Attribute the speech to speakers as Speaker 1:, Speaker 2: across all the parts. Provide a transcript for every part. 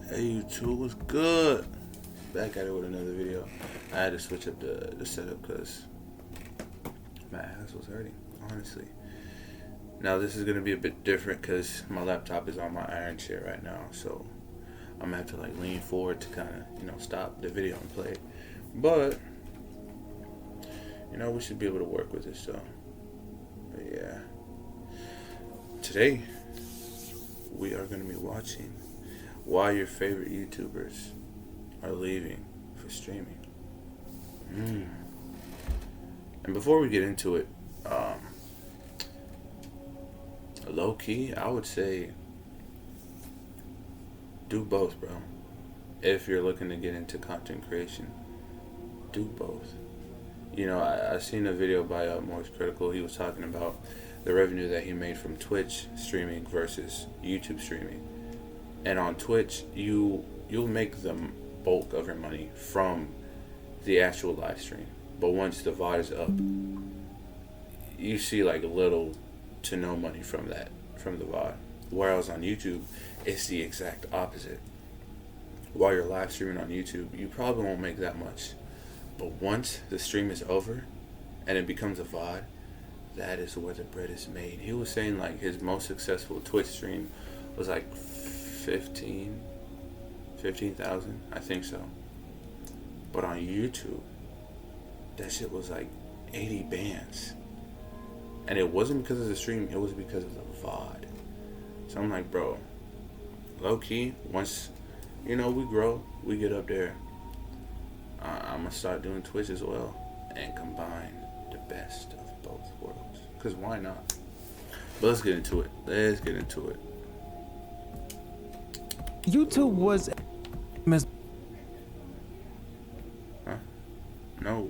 Speaker 1: Hey YouTube, what's good? Back at it with another video. I had to switch up the setup because my ass was hurting, honestly. Now this is going to be a bit different because my laptop is on my iron chair right now, so I'm going to have to lean forward to kind of, stop the video and play. But, we should be able to work with this, so. But yeah. Today, we are going to be watching why your favorite YouTubers are leaving for streaming. And before we get into it, low key, I would say do both, bro. If you're looking to get into content creation, do both. I seen a video by Morris Critical. He was talking about the revenue that he made from Twitch streaming versus YouTube streaming. And on Twitch, you'll make the bulk of your money from the actual live stream. But once the VOD is up, you see little to no money from the VOD. Whereas on YouTube, it's the exact opposite. While you're live streaming on YouTube, you probably won't make that much. But once the stream is over and it becomes a VOD, that is where the bread is made. He was saying his most successful Twitch stream was 15,000, I think so. But on YouTube, that shit was 80 bands. And it wasn't because of the stream, it was because of the VOD. So I'm like, bro, low key, once, we grow, we get up there, I'm going to start doing Twitch as well and combine the best of both worlds. Because why not? But let's get into it.
Speaker 2: YouTube was
Speaker 1: No.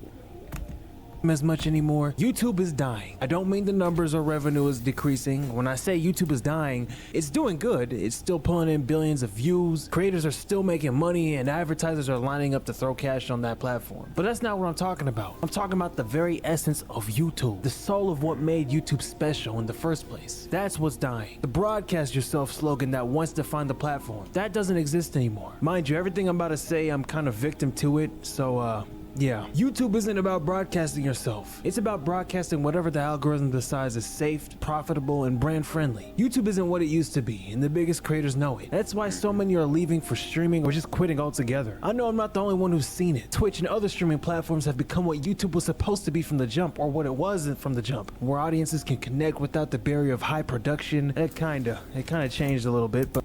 Speaker 2: as much anymore. YouTube is dying. I don't mean the numbers or revenue is decreasing. When I say YouTube is dying, it's doing good. It's still pulling in billions of views. Creators are still making money and advertisers are lining up to throw cash on that platform. But that's not what I'm talking about. I'm talking about the very essence of YouTube, the soul of what made YouTube special in the first place. That's what's dying. The broadcast yourself slogan that once defined the platform, that doesn't exist anymore. Mind you, everything I'm about to say, I'm kind of victim to it, so yeah, YouTube isn't about broadcasting yourself. It's about broadcasting whatever the algorithm decides is safe, profitable, and brand friendly. YouTube isn't what it used to be, and the biggest creators know it. That's why so many are leaving for streaming or just quitting altogether. I know I'm not the only one who's seen it. Twitch and other streaming platforms have become what YouTube was supposed to be from the jump, or what it wasn't from the jump, where audiences can connect without the barrier of high production. It kinda changed a little bit, but.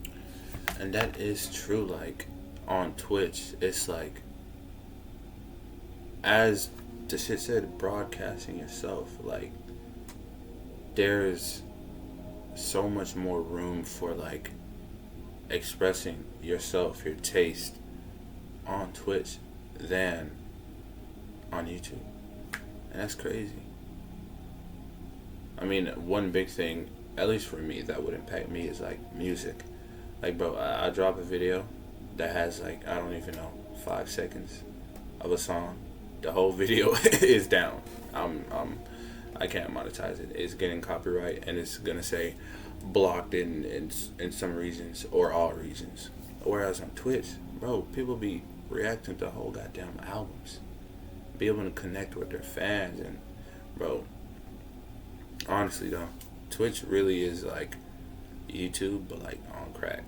Speaker 1: And that is true, on Twitch, it's as the shit said, broadcasting yourself, there's so much more room for expressing yourself, your taste on Twitch than on YouTube. And that's crazy. I mean, one big thing, at least for me, that would impact me is music. Bro, I drop a video that has I don't even know, 5 seconds of a song. The whole video is down. I can't monetize it. It's getting copyright, and it's gonna say blocked in some regions or all regions. Whereas on Twitch, bro, people be reacting to whole goddamn albums, be able to connect with their fans, and bro, honestly though, Twitch really is YouTube, but on crack.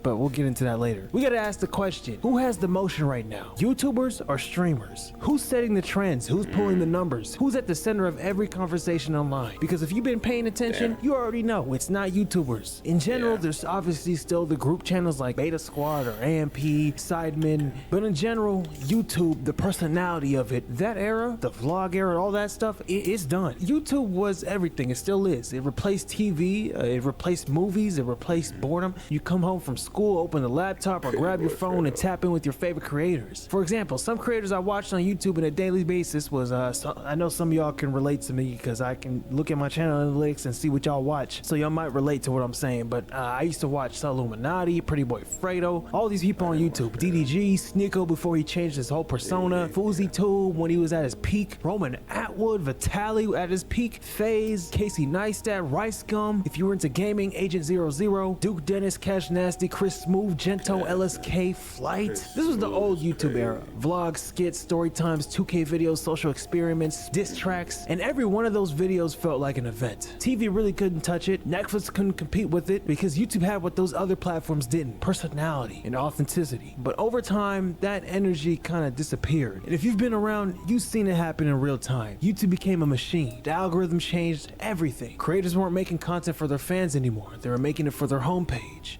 Speaker 2: But we'll get into that later. We gotta ask the question, who has the motion right now? YouTubers or streamers? Who's setting the trends? Who's pulling the numbers? Who's at the center of every conversation online? Because if you've been paying attention, you already know it's not YouTubers. In general, there's obviously still the group channels like Beta Squad or AMP, Sidemen, but in general, YouTube, the personality of it, that era, the vlog era, all that stuff, it's done. YouTube was everything, it still is. It replaced TV, it replaced movies, it replaced boredom. You come home from school, school, open the laptop, or grab your phone and tap in with your favorite creators. For example, some creators I watched on YouTube on a daily basis was, I know some of y'all can relate to me because I can look at my channel analytics and see what y'all watch, so y'all might relate to what I'm saying, but I used to watch Illuminati, Pretty Boy Fredo, all these people on YouTube, DDG, Sneeko before he changed his whole persona, FouseyTube when he was at his peak, Roman Atwood, Vitaly at his peak, FaZe, Casey Neistat, Rice Gum, if you were into gaming, Agent 00, Duke Dennis, Cash Nasty, Chris Smooth, Gento, LSK, Flight. This was the old YouTube era. Vlogs, skits, story times, 2K videos, social experiments, diss tracks, and every one of those videos felt like an event. TV really couldn't touch it, Netflix couldn't compete with it because YouTube had what those other platforms didn't, personality and authenticity. But over time, that energy kind of disappeared. And if you've been around, you've seen it happen in real time. YouTube became a machine. The algorithm changed everything. Creators weren't making content for their fans anymore. They were making it for their homepage.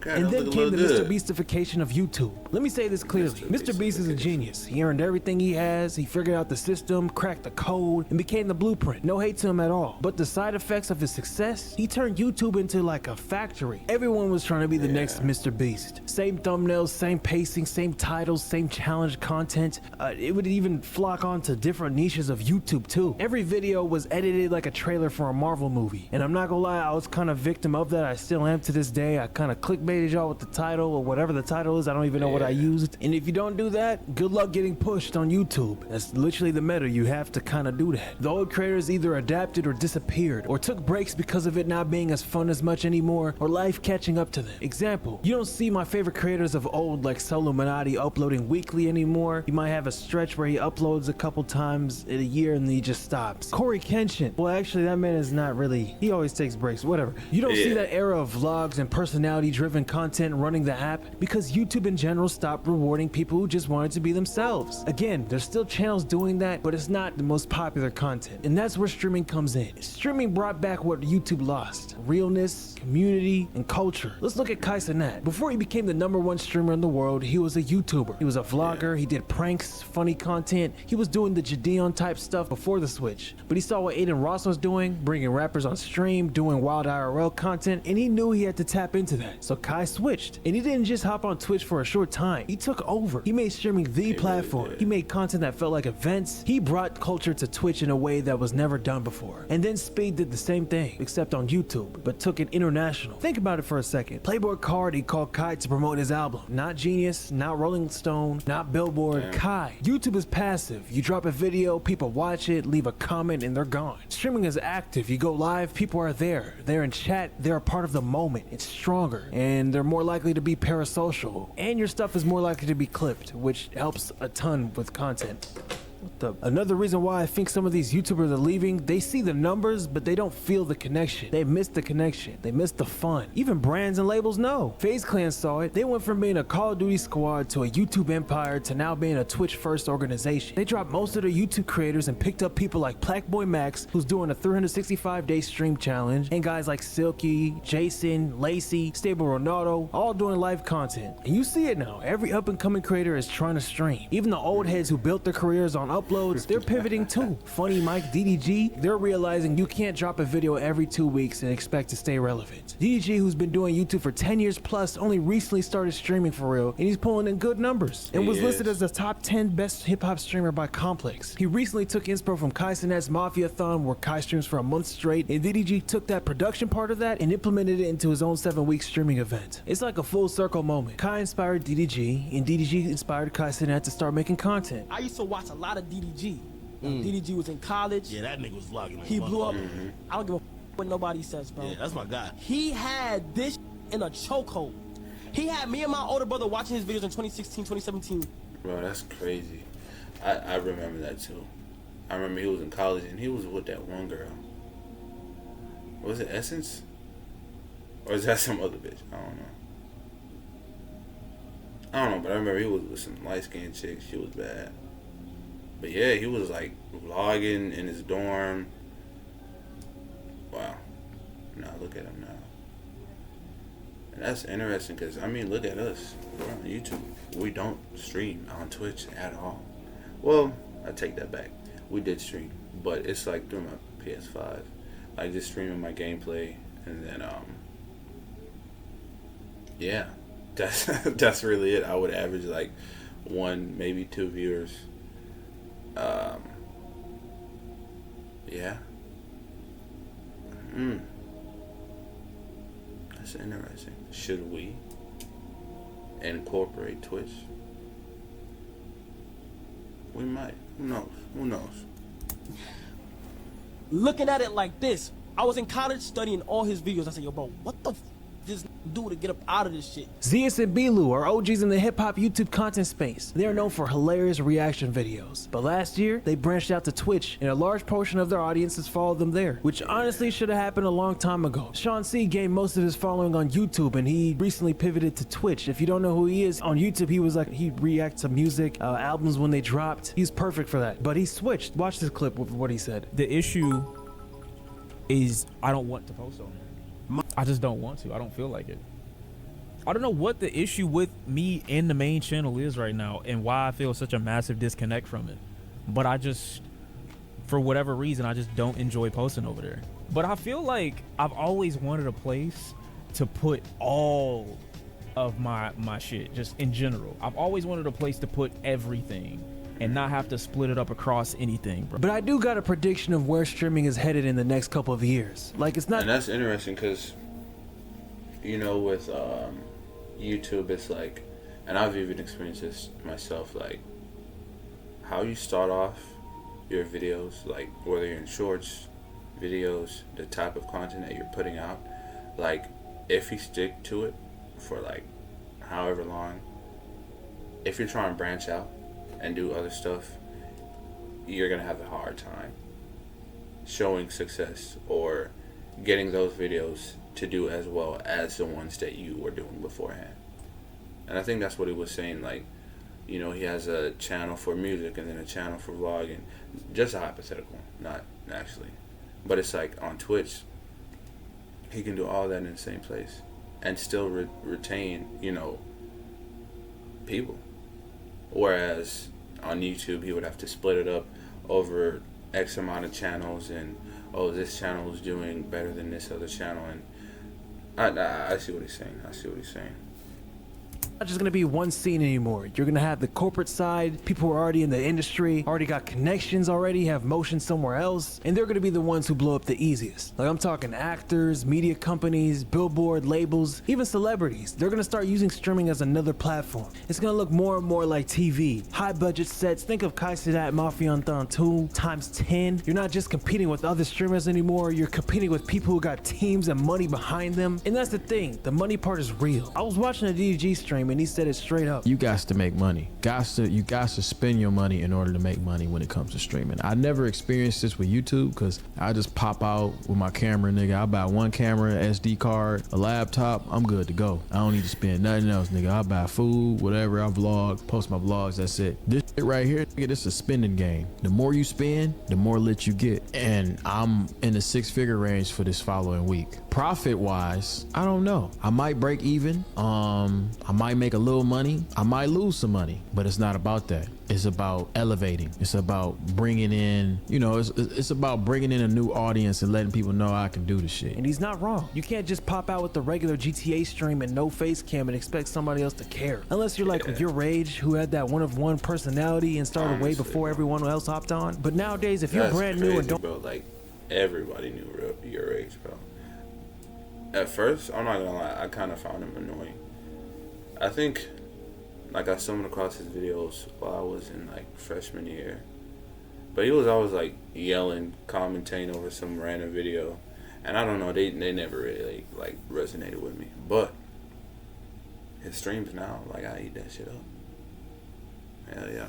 Speaker 2: And then came the Mr. Beastification of YouTube. Let me say this clearly. Mr. Beast is a genius. He earned everything he has, he figured out the system, cracked the code, and became the blueprint. No hate to him at all. But the side effects of his success, he turned YouTube into like a factory. Everyone was trying to be the next Mr. Beast. Same thumbnails, same pacing, same titles, same challenge content. It would even flock onto different niches of YouTube too. Every video was edited like a trailer for a Marvel movie. And I'm not gonna lie, I was kind of victim of that. I still am to this day. I kind of clickbaited y'all with the title or whatever the title is. I don't even know what I used. And if you don't do that, good luck getting pushed on YouTube. That's literally the meta. You have to kind of do that. The old creators either adapted or disappeared or took breaks because of it not being as fun as much anymore or life catching up to them. Example, you don't see my favorite creators of old like Illuminati uploading weekly anymore. You might have a stretch where he uploads a couple times in a year and then he just stops. Corey Kenshin, well actually that man is not really, he always takes breaks, whatever. You don't see that era of vlogs and personality driven content running the app because YouTube in general stopped rewarding people who just wanted to be themselves. Again, there's still channels doing that, but it's not the most popular content. And that's where streaming comes in. Streaming brought back what YouTube lost: realness, community, and culture. Let's look at Kai Cenat. Before he became the #1 streamer in the world, he was a YouTuber. He was a vlogger, he did pranks, funny content. He was doing the Jadeon type stuff before the switch. But he saw what Aiden Ross was doing, bringing rappers on stream, doing wild IRL content, and he knew he had to tap into that. So Kai switched, and he didn't just hop on Twitch for a short time. He took over. He made streaming the platform. He made content that felt like events. He brought culture to Twitch in a way that was never done before. And then Speed did the same thing, except on YouTube, but took it international. Think about it for a second. Playboy Cardi called Kai to promote his album. Not Genius, not Rolling Stone, not Billboard. Kai. YouTube is passive. You drop a video, people watch it, leave a comment, and they're gone. Streaming is active. You go live, people are there. They're in chat, they're a part of the moment. It's stronger, and they're more likely to be parasocial, and your stuff is more likely to be clipped, which helps a ton with content. Another reason why I think some of these YouTubers are leaving, they see the numbers, but they don't feel the connection. They miss the connection. They miss the fun. Even brands and labels know. FaZe Clan saw it. They went from being a Call of Duty squad to a YouTube empire to now being a Twitch first organization. They dropped most of their YouTube creators and picked up people like Blackboy Max, who's doing a 365-day stream challenge, and guys like Silky, Jason, Lacey, Stable Ronaldo, all doing live content. And you see it now. Every up-and-coming creator is trying to stream. Even the old heads who built their careers on uploads, they're pivoting too. Funny Mike, DDG, they're realizing you can't drop a video every 2 weeks and expect to stay relevant. DDG, who's been doing YouTube for 10 years plus, only recently started streaming for real, and he's pulling in good numbers and was listed as the top 10 best hip-hop streamer by Complex. He recently took inspo from Kai Cenat's Mafia-thon, where Kai streams for a month straight, and DDG took that production part of that and implemented it into his own 7-week streaming event. It's like a full circle moment. Kai inspired DDG, and DDG inspired Kai Cenat to start making content.
Speaker 3: I used to watch a lot of DDG. DDG was in college.
Speaker 4: Yeah, that nigga was vlogging.
Speaker 3: He blew up. I don't give a what nobody says, bro.
Speaker 4: Yeah, that's my guy.
Speaker 3: He had this in a chokehold. He had me and my older brother watching his videos in 2016, 2017.
Speaker 1: Bro, that's crazy. I remember that too. I remember he was in college and he was with that one girl. Was it Essence? Or is that some other bitch? I don't know, but I remember he was with some light-skinned chick. She was bad. But yeah, he was like vlogging in his dorm. Wow. Now look at him now. And that's interesting because, I mean, look at us. We're on YouTube. We don't stream on Twitch at all. Well, I take that back. We did stream, but it's like through my PS5, like just streaming my gameplay, and then yeah, that's really it. I would average like 1, maybe 2 viewers. Yeah. That's interesting. Should we incorporate Twitch? We might. Who knows? Who knows?
Speaker 3: Looking at it like this, I was in college studying all his videos. I said, yo, bro, what the this do to get up out of this shit?
Speaker 2: Zeus and Bilu are OGs in the hip-hop YouTube content space. They are known for hilarious reaction videos. But last year, they branched out to Twitch, and a large portion of their audiences followed them there, which honestly should have happened a long time ago. Sean C gained most of his following on YouTube, and he recently pivoted to Twitch. If you don't know who he is, on YouTube, he'd react to music, albums when they dropped. He's perfect for that. But he switched. Watch this clip with what he said.
Speaker 4: The issue is I don't want to post on there. I just don't want to. I don't feel like it. I don't know what the issue with me in the main channel is right now and why I feel such a massive disconnect from it. But I just, for whatever reason, I just don't enjoy posting over there. But I feel like I've always wanted a place to put all of my shit, just in general. I've always wanted a place to put everything and not have to split it up across anything, bro.
Speaker 2: But I do got a prediction of where streaming is headed in the next couple of years. Like, it's not...
Speaker 1: And that's interesting because, you know, with YouTube, it's like, and I've even experienced this myself, like, how you start off your videos, like, whether you're in shorts, videos, the type of content that you're putting out, like, if you stick to it for, like, however long, if you're trying to branch out and do other stuff, you're gonna have a hard time showing success or getting those videos to do as well as the ones that you were doing beforehand. And I think that's what he was saying, like, you know, he has a channel for music and then a channel for vlogging. Just a hypothetical, not actually. But it's like on Twitch, he can do all that in the same place and still retain, you know, people. Whereas on YouTube, he would have to split it up over X amount of channels, and oh, this channel is doing better than this other channel, and I see what he's saying. I see what he's saying.
Speaker 2: Not just gonna be one scene anymore. You're gonna have the corporate side, people who are already in the industry, already got connections already, have motion somewhere else, and they're gonna be the ones who blow up the easiest. Like, I'm talking actors, media companies, billboard labels, even celebrities. They're gonna start using streaming as another platform. It's gonna look more and more like TV. High budget sets, think of Kaisidat Mafia on 2 times 10. You're not just competing with other streamers anymore, you're competing with people who got teams and money behind them. And that's the thing, the money part is real. I was watching a DDG stream and he said it straight up.
Speaker 5: You got to make money. You got to spend your money in order to make money when it comes to streaming. I never experienced this with YouTube because I just pop out with my camera, nigga. I buy one camera, SD card, a laptop, I'm good to go. I don't need to spend nothing else, nigga. I buy food, whatever, I vlog, post my vlogs, that's it. This shit right here, nigga, this is a spending game. The more you spend, the more lit you get. And I'm in the 6-figure range for this following week. Profit wise, I don't know. I might break even. I might make a little money. I might lose some money, but it's not about that. It's about elevating. It's about bringing in, you know, it's about bringing in a new audience and letting people know I can do the shit.
Speaker 2: And he's not wrong. You can't just pop out with the regular GTA stream and no face cam and expect somebody else to care. Unless you're like your age, who had that one-of-one personality and started way before everyone else hopped on. But nowadays, if you're brand new and don't...
Speaker 1: Bro, like, everybody knew your age, bro. At first, I'm not gonna lie, I kind of found him annoying. I think, like, I stumbled across his videos while I was in, like, freshman year. But he was always, like, yelling, commentating over some random video. And I don't know, they never really, like, resonated with me. But his streams now, like, I eat that shit up. Hell yeah.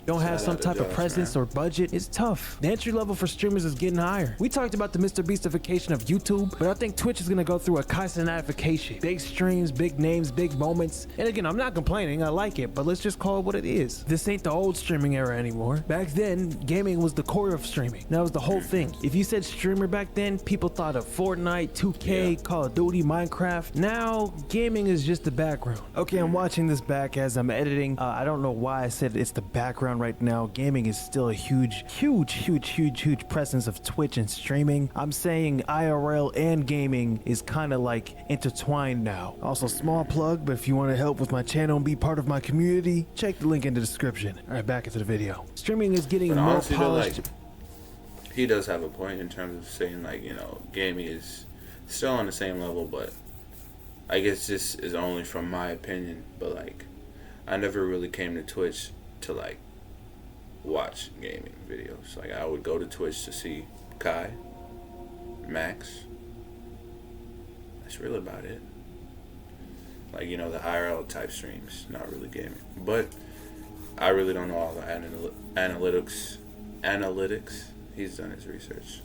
Speaker 2: Don't have some type of presence or budget, it's tough. The entry level for streamers is getting higher. We talked about the Mr. Beastification of YouTube, but I think Twitch is gonna go through a Kaizenatification. Big streams, big names, big moments. And again, I'm not complaining, I like it, but let's just call it what it is. This ain't the old streaming era anymore. Back then, gaming was the core of streaming. That was the whole thing. If you said streamer back then, people thought of Fortnite, 2K, Call of Duty, Minecraft. Now, gaming is just the background. Okay, I'm watching this back as I'm editing. I don't know why I said it's the background around right now, gaming is still a huge presence of Twitch and streaming. I'm saying IRL and gaming is kind of like intertwined now. Also, small plug, but if you want to help with my channel and be part of my community, check the link in the description. All right, back into the video. Streaming is getting
Speaker 1: But
Speaker 2: more
Speaker 1: honestly, though,
Speaker 2: polished.
Speaker 1: like, he does have a point in terms of saying, like, you know, gaming is still on the same level, but I guess this is only from my opinion. But like, I never really came to Twitch to like watch gaming videos. Like, I would go to Twitch to see Kai, Max. That's really about it. Like, you know, the IRL type streams, not really gaming. But I really don't know all the analytics. He's done his research.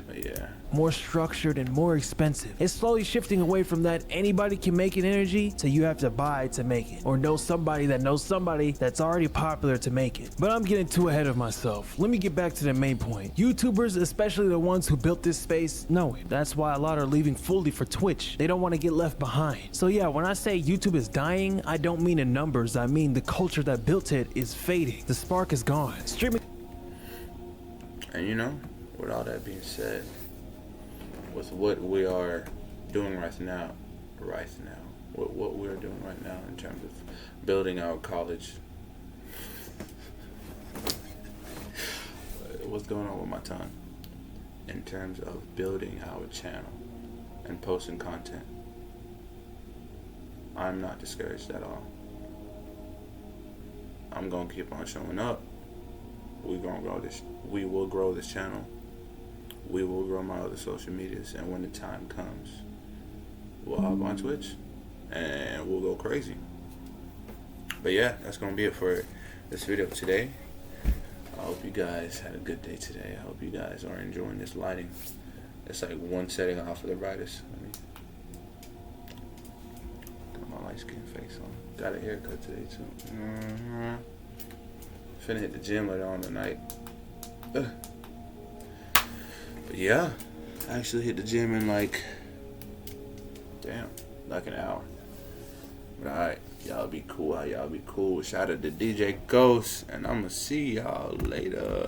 Speaker 1: But yeah.
Speaker 2: More structured and more expensive. It's slowly shifting away from that anybody can make it energy to you have to buy to make it, or know somebody that knows somebody that's already popular to make it. But I'm getting too ahead of myself. Let me get back to the main point. YouTubers, especially the ones who built this space, know it. That's why a lot are leaving fully for Twitch. They don't want to get left behind. So yeah, when I say YouTube is dying, I don't mean in numbers. I mean the culture that built it is fading. The spark is gone. Streaming.
Speaker 1: And you know, with all that being said, with what we are doing right now, what we're doing right now in terms of building our college, what's going on with my tongue? In terms of building our channel and posting content, I'm not discouraged at all. I'm gonna keep on showing up. We will grow this channel. We will grow my other social medias, and when the time comes, we'll hop on Twitch and we'll go crazy. But yeah, that's gonna be it for this video today. I hope you guys had a good day today. I hope you guys are enjoying this lighting. It's like one setting off of the brightest. Let me got my light skin face on. Got a haircut today too. Finna hit the gym later on tonight. But yeah, I actually hit the gym in like an hour. But alright, y'all be cool. Y'all be cool. Shout out to DJ Ghost, and I'ma see y'all later.